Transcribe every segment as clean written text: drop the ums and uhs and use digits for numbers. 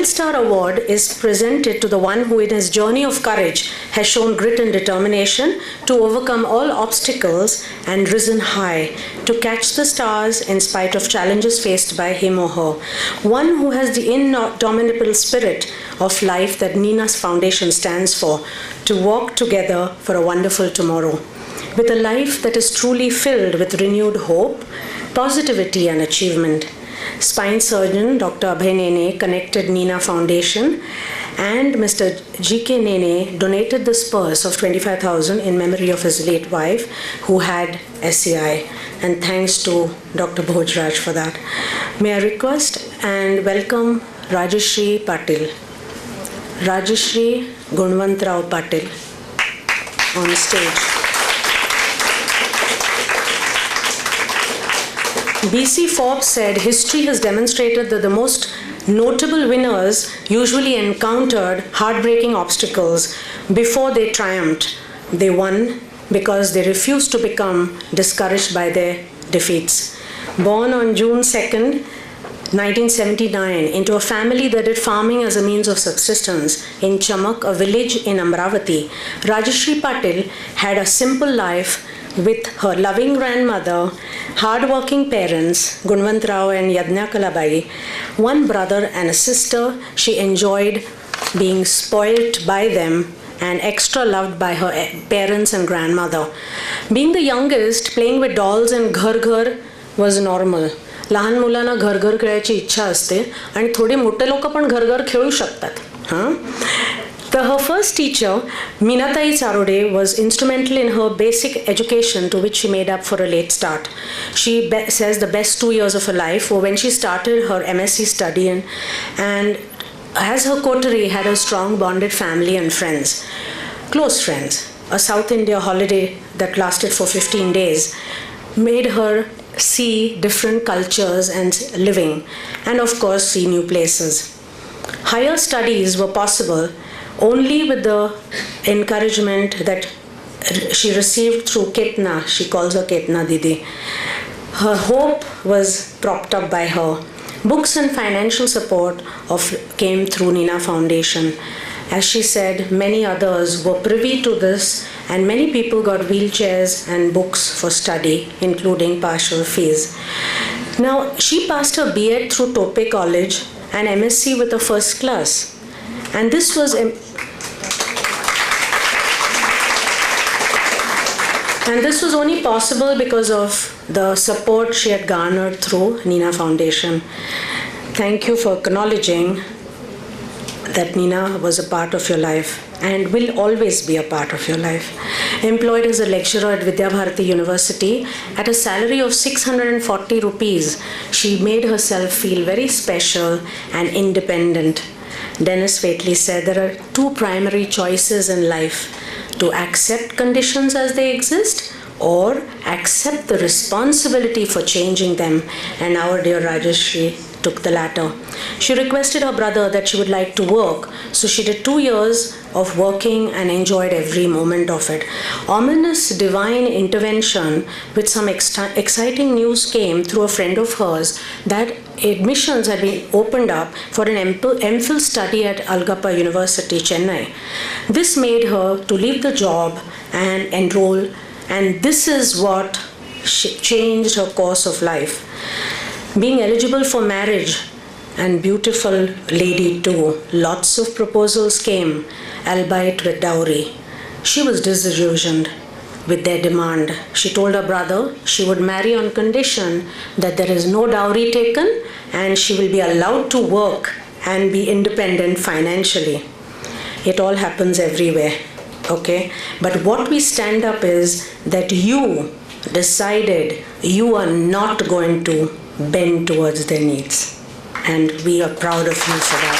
Star Award is presented to the one who in his journey of courage has shown grit and determination to overcome all obstacles and risen high, to catch the stars in spite of challenges faced by him or her. One who has the indomitable spirit of life that Nina's foundation stands for, to walk together for a wonderful tomorrow, with a life that is truly filled with renewed hope, positivity and achievement. Spine surgeon Dr. Abhay Nene connected Nina Foundation, and Mr. G.K. Nene donated this purse of 25,000 in memory of his late wife who had SCI. And thanks to Dr. Bhojraj for that. May I request and welcome Rajshri Patil. Rajshri Gunwantrao Patil on stage. B.C. Forbes said, history has demonstrated that the most notable winners usually encountered heartbreaking obstacles before they triumphed. They won because they refused to become discouraged by their defeats. Born on June 2nd, 1979, into a family that did farming as a means of subsistence in Chamak, a village in Amravati, Rajshri Patil had a simple life with her loving grandmother, hard-working parents, Gunwantrao and Yadnya Kalabai, one brother and a sister. She enjoyed being spoilt by them and extra loved by her parents and grandmother. Being the youngest, playing with dolls and घर-घर was normal. लहान मुलांना घर-घर खेळायची इच्छा असते आणि थोडे मोठे लोक पण घर-घर खेळू शकतात. Her first teacher, Minatai Sarode, was instrumental in her basic education, to which she made up for a late start. She says the best 2 years of her life were when she started her MSc study and as her coterie had a strong bonded family and friends, close friends. A South India holiday that lasted for 15 days made her see different cultures and living, and of course see new places. Higher studies were possible only with the encouragement that she received through Ketna. She calls her Ketna Didi. Her hope was propped up by her. Books and financial support came through Nina Foundation. As she said, many others were privy to this, and many people got wheelchairs and books for study, including partial fees. Now, she passed her B.Ed through Tope College and MSc with a first class. And this was only possible because of the support she had garnered through Nina Foundation. Thank you for acknowledging that Nina was a part of your life and will always be a part of your life. Employed as a lecturer at Vidya Bharati University at a salary of 640 rupees, she made herself feel very special and independent. Dennis Waitley said there are two primary choices in life: to accept conditions as they exist or accept the responsibility for changing them. And our dear Rajshri took the latter. She requested her brother that she would like to work, so she did 2 years of working and enjoyed every moment of it. Ominous divine intervention with some exciting news came through a friend of hers that admissions had been opened up for an MPhil study at Algappa University, Chennai. This made her to leave the job and enroll, and this is what changed her course of life. Being eligible for marriage, and beautiful lady too, lots of proposals came, albeit with dowry. She was disillusioned with their demand. She told her brother she would marry on condition that there is no dowry taken and she will be allowed to work and be independent financially. It all happens everywhere, okay? But what we stand up is that you decided you are not going to bend towards their needs. And we are proud of you for that.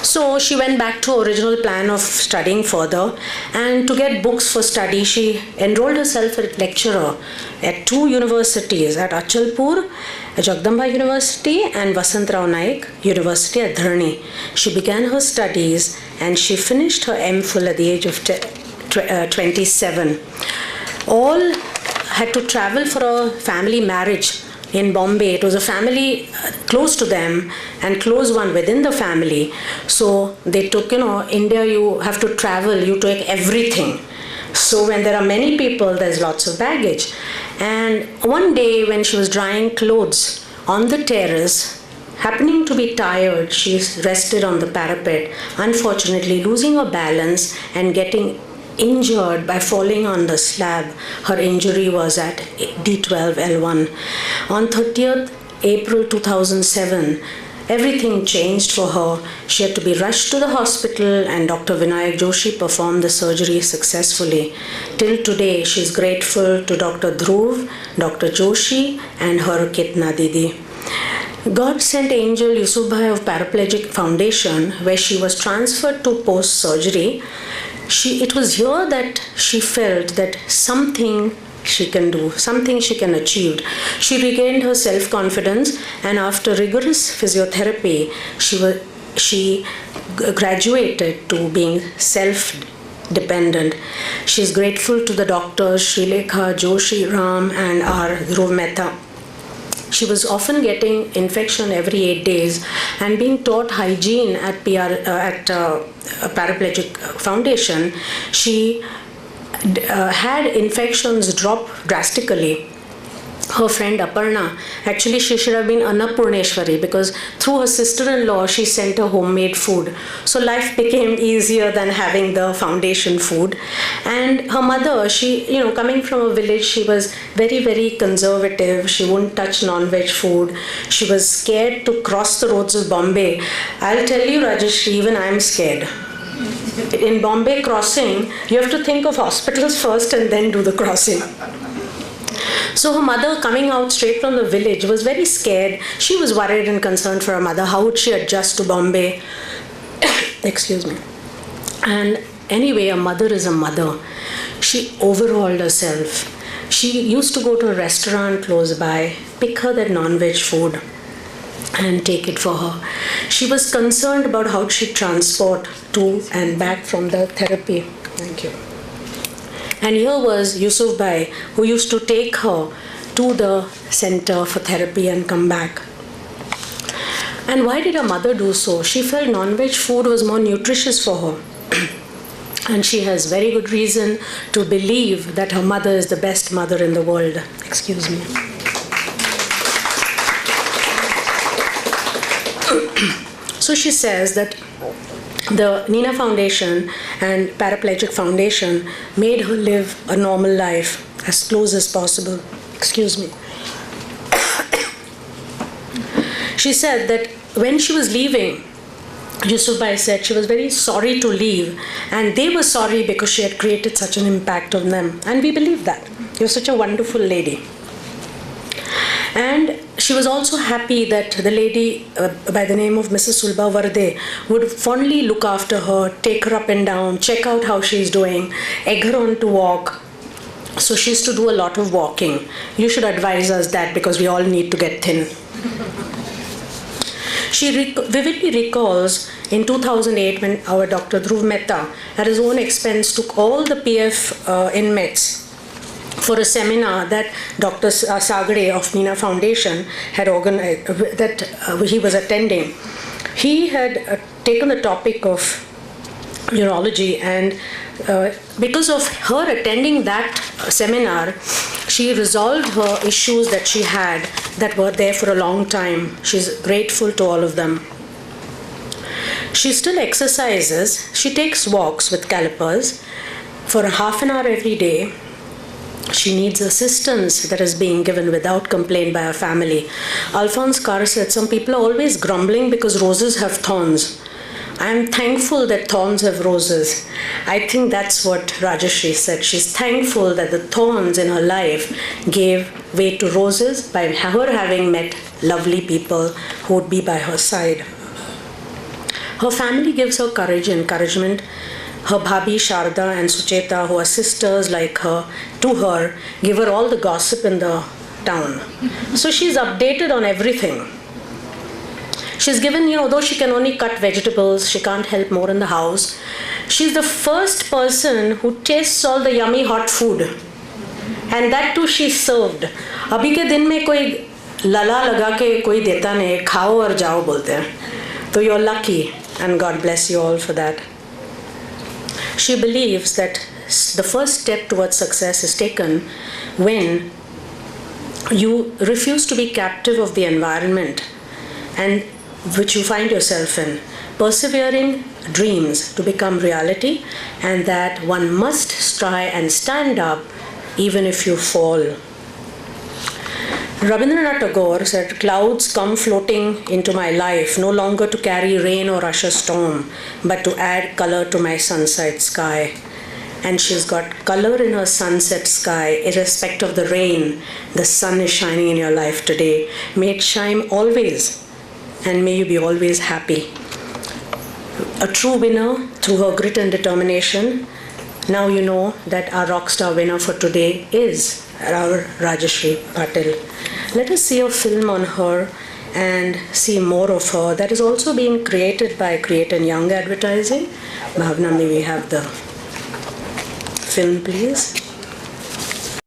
So she went back to her original plan of studying further, and to get books for study, she enrolled herself as a lecturer at 2 universities, at Achalpur, Jagdamba University, and Vasantrao Naik University at Dharni. She began her studies and she finished her MPhil at the age of 27. All had to travel for a family marriage in Bombay. It was a family close to them and close one within the family. So they took, India, you have to travel, you take everything. So when there are many people, there's lots of baggage. And one day when she was drying clothes on the terrace, happening to be tired, she rested on the parapet, unfortunately losing her balance and getting injured by falling on the slab. Her injury was at D12L1. On 30th April 2007, everything changed for her. She had to be rushed to the hospital and Dr. Vinayak Joshi performed the surgery successfully. Till today, she is grateful to Dr. Dhruv, Dr. Joshi and her Kitna Didi. God sent angel Yusufbhai of Paraplegic Foundation, where she was transferred to post-surgery. It was here that she felt that something she can do, something she can achieve. She regained her self-confidence, and after rigorous physiotherapy, she graduated to being self-dependent. She is grateful to the doctors Srilekha, Joshi, Ram and R. Dhruv Mehta. She was often getting infection every 8 days and being taught hygiene at Paraplegic Foundation. She had infections drop drastically. Her friend Aparna, actually she should have been Annapurneshwari because through her sister-in-law she sent her homemade food. So life became easier than having the foundation food. And her mother, she, coming from a village, she was very, very conservative. She wouldn't touch non-veg food. She was scared to cross the roads of Bombay. I'll tell you, Rajshri, even I'm scared. In Bombay crossing, you have to think of hospitals first and then do the crossing. So her mother, coming out straight from the village, was very scared. She was worried and concerned for her mother. How would she adjust to Bombay? Excuse me. And anyway, a mother is a mother. She overhauled herself. She used to go to a restaurant close by, pick her that non-veg food and take it for her. She was concerned about how she'd transport to and back from the therapy. Thank you. And here was Yusufbhai, who used to take her to the center for therapy and come back. And why did her mother do so? She felt non-veg food was more nutritious for her. And she has very good reason to believe that her mother is the best mother in the world. Excuse me. So she says that the Nina Foundation and Paraplegic Foundation made her live a normal life as close as possible. Excuse me. She said that when she was leaving, Yusufbhai said she was very sorry to leave, and they were sorry because she had created such an impact on them. And we believe that. You're such a wonderful lady. And she was also happy that the lady by the name of Mrs. Sulba Varde would fondly look after her, take her up and down, check out how she's doing, egg her on to walk. So she used to do a lot of walking. You should advise us that because we all need to get thin. She vividly recalls in 2008 when our Dr. Dhruv Mehta at his own expense took all the PF inmates for a seminar that Dr. Sagade of Nina Foundation had organized, that he was attending. He had taken the topic of neurology, and because of her attending that seminar, she resolved her issues that she had that were there for a long time. She's grateful to all of them. She still exercises. She takes walks with calipers for half an hour every day. She needs assistance that is being given without complaint by her family. Alphonse Carr said, some people are always grumbling because roses have thorns. I am thankful that thorns have roses. I think that's what Rajshri said. She's thankful that the thorns in her life gave way to roses by her having met lovely people who would be by her side. Her family gives her courage and encouragement. Her bhabhi Sharda and Sucheta, who are sisters like her, to her, give her all the gossip in the town. So she's updated on everything. She's given, though she can only cut vegetables, she can't help more in the house. She's the first person who tastes all the yummy hot food. And that too she's served. Abhi ke din mein koi लला लगा के कोई देता नहीं, खाओ और जाओ बोलते हैं. So you're lucky, and God bless you all for that. She believes that the first step towards success is taken when you refuse to be captive of the environment and which you find yourself in, persevering dreams to become reality, and that one must try and stand up even if you fall. Rabindranath Tagore said, "Clouds come floating into my life, no longer to carry rain or rush a storm, but to add color to my sunset sky." And she's got color in her sunset sky, irrespective of the rain. The sun is shining in your life today. May it shine always, and may you be always happy. A true winner through her grit and determination. Now you know that our rockstar winner for today is our Rajshri Patil. Let us see a film on her and see more of her. That is also being created by Create and Young Advertising. Bhavna, may we have the film, please?